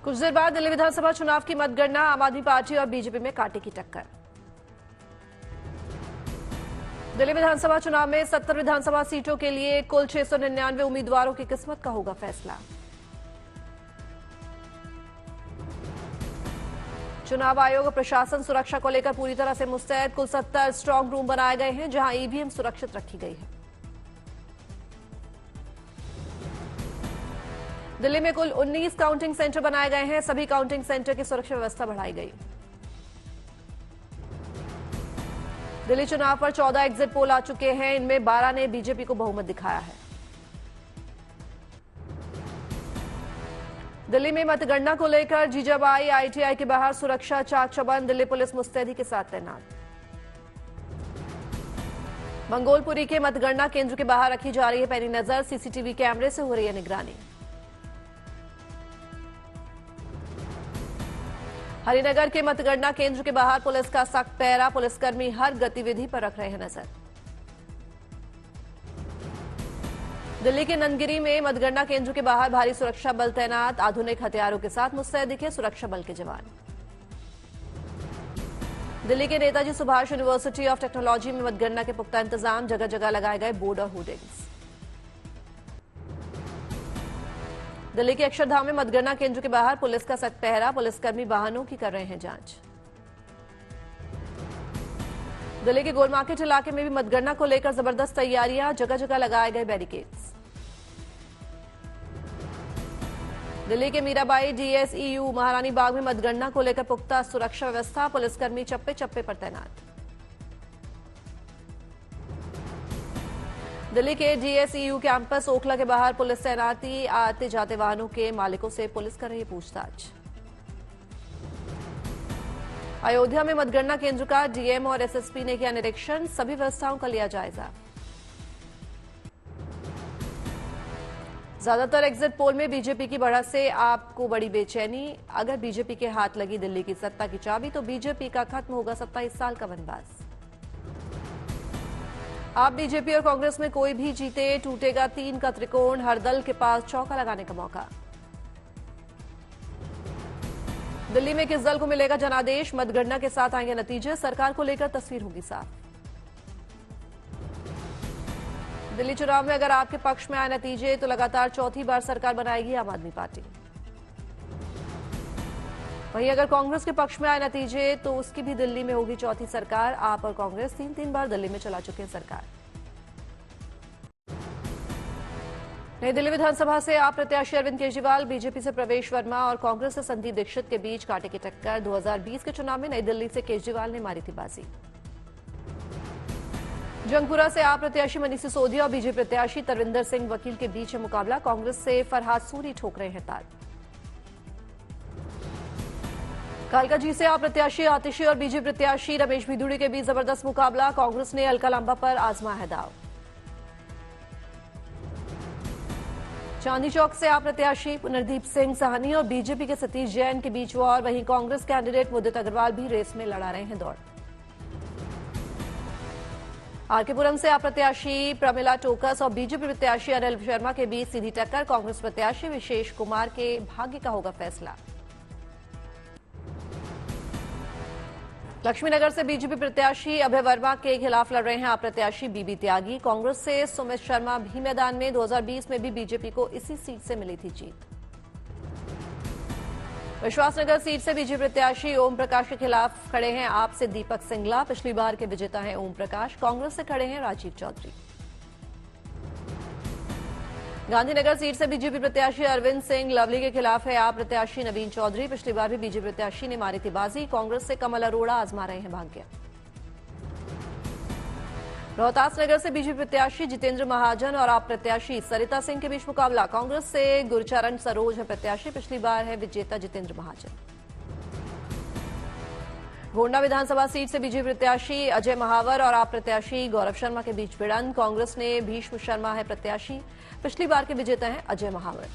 कुछ देर बाद दिल्ली विधानसभा चुनाव की मतगणना, आम आदमी पार्टी और बीजेपी में कांटे की टक्कर। दिल्ली विधानसभा चुनाव में 70 विधानसभा सीटों के लिए कुल 699 उम्मीदवारों की किस्मत का होगा फैसला। चुनाव आयोग और प्रशासन सुरक्षा को लेकर पूरी तरह से मुस्तैद। कुल 70 स्ट्रांग रूम बनाए गए हैं जहां ईवीएम सुरक्षित रखी गई है। दिल्ली में कुल 19 काउंटिंग सेंटर बनाए गए हैं। सभी काउंटिंग सेंटर की सुरक्षा व्यवस्था बढ़ाई गई। दिल्ली चुनाव पर 14 एग्जिट पोल आ चुके हैं। इनमें 12 ने बीजेपी को बहुमत दिखाया है। दिल्ली में मतगणना को लेकर जीजाबाई आईटीआई के बाहर सुरक्षा चाक चौबंद। दिल्ली पुलिस मुस्तैदी के साथ तैनात। मंगोलपुरी के मतगणना केंद्र के बाहर रखी जा रही है पैनी नजर। सीसीटीवी कैमरे से हो रही है निगरानी। हरिनगर के मतगणना केंद्र के बाहर पुलिस का सख्त पहरा। पुलिसकर्मी हर गतिविधि पर रख रहे हैं नजर। दिल्ली के नंदगिरी में मतगणना केंद्र के बाहर भारी सुरक्षा बल तैनात। आधुनिक हथियारों के साथ मुस्तैद दिखे सुरक्षा बल के जवान। दिल्ली के Netaji Subhash university of technology में मतगणना के पुख्ता इंतजाम। जगह जगह लगाए गए बोर्ड और होर्डिंग्स। दिल्ली के अक्षरधाम में मतगणना केंद्र के बाहर पुलिस का सख्त पहरा। पुलिसकर्मी वाहनों की कर रहे हैं जांच। दिल्ली के गोल मार्केट इलाके में भी मतगणना को लेकर जबरदस्त तैयारियां। जगह जगह लगाए गए बैरिकेड्स। दिल्ली के मीराबाई डीएसईयू महारानी बाग में मतगणना को लेकर पुख्ता सुरक्षा व्यवस्था। पुलिसकर्मी चप्पे चप्पे पर तैनात। दिल्ली के डीएसईयू कैंपस ओखला के बाहर पुलिस तैनाती। आते जाते वाहनों के मालिकों से पुलिस कर रही है पूछताछ। अयोध्या में मतगणना केंद्र का डीएम और एसएसपी ने किया निरीक्षण। सभी व्यवस्थाओं का लिया जायजा। ज्यादातर एग्जिट पोल में बीजेपी की बढ़त से आपको बड़ी बेचैनी। अगर बीजेपी के हाथ लगी दिल्ली की सत्ता की चाबी तो बीजेपी का खत्म होगा 27 साल का वनवास। आप बीजेपी और कांग्रेस में कोई भी जीते टूटेगा 3 का त्रिकोण। हर दल के पास चौका लगाने का मौका। दिल्ली में किस दल को मिलेगा जनादेश? मतगणना के साथ आएंगे नतीजे। सरकार को लेकर तस्वीर होगी साफ। दिल्ली चुनाव में अगर आपके पक्ष में आए नतीजे तो लगातार चौथी बार सरकार बनाएगी आम आदमी पार्टी। वहीं अगर कांग्रेस के पक्ष में आए नतीजे तो उसकी भी दिल्ली में होगी चौथी सरकार। आप और कांग्रेस 3-3 बार दिल्ली में चला चुके हैं सरकार। नई दिल्ली विधानसभा से आप प्रत्याशी अरविंद केजरीवाल, बीजेपी से प्रवेश वर्मा और कांग्रेस से संदीप दीक्षित के बीच कांटे की टक्कर। 2020 के चुनाव में नई दिल्ली से केजरीवाल ने मारी थी बाजी। जंगपुरा से आप प्रत्याशी मनीष सिसोदिया और बीजेपी प्रत्याशी तरविंदर सिंह वकील के बीच है मुकाबला। कांग्रेस से फरहाद सूरी ठोक रहे हैं ताल। कालकाजी से आप प्रत्याशी आतिशी और बीजेपी प्रत्याशी रमेश भिदुड़ी के बीच जबरदस्त मुकाबला। कांग्रेस ने अलका लांबा पर आजमा है दाव। चांदनी चौक से आप प्रत्याशी पुनर्दीप सिंह साहनी और बीजेपी के सतीश जैन के बीच वॉर। वहीं कांग्रेस कैंडिडेट मुदित अग्रवाल भी रेस में लड़ा रहे हैं दौड़। आरकेपुरम से आप प्रत्याशी प्रमिला टोकस और बीजेपी प्रत्याशी अनिल शर्मा के बीच सीधी टक्कर। कांग्रेस प्रत्याशी विशेष कुमार के भाग्य का होगा फैसला। लक्ष्मीनगर से बीजेपी प्रत्याशी अभय वर्मा के खिलाफ लड़ रहे हैं आप प्रत्याशी बीबी त्यागी। कांग्रेस से सुमित शर्मा भी मैदान में। 2020 में भी बीजेपी को इसी सीट से मिली थी जीत। विश्वासनगर सीट से बीजेपी प्रत्याशी ओम प्रकाश के खिलाफ खड़े हैं आप से दीपक सिंगला। पिछली बार के विजेता हैं ओम प्रकाश। कांग्रेस से खड़े हैं राजीव चौधरी। गांधीनगर सीट से बीजेपी प्रत्याशी अरविंद सिंह लवली के खिलाफ है आप प्रत्याशी नवीन चौधरी। पिछली बार भी बीजेपी प्रत्याशी ने मारी थी बाजी। कांग्रेस से कमल अरोड़ा आजमा रहे हैं भाग्य। रोहतास नगर से बीजेपी प्रत्याशी जितेंद्र महाजन और आप प्रत्याशी सरिता सिंह के बीच मुकाबला। कांग्रेस से गुरचरण सरोज है प्रत्याशी। पिछली बार है विजेता जितेंद्र महाजन। गोंडा विधानसभा सीट से बीजेपी प्रत्याशी अजय महावर और आप प्रत्याशी गौरव शर्मा के बीच भिड़ंत। कांग्रेस ने भीष्म शर्मा है प्रत्याशी। पिछली बार के विजेता हैं अजय महावर।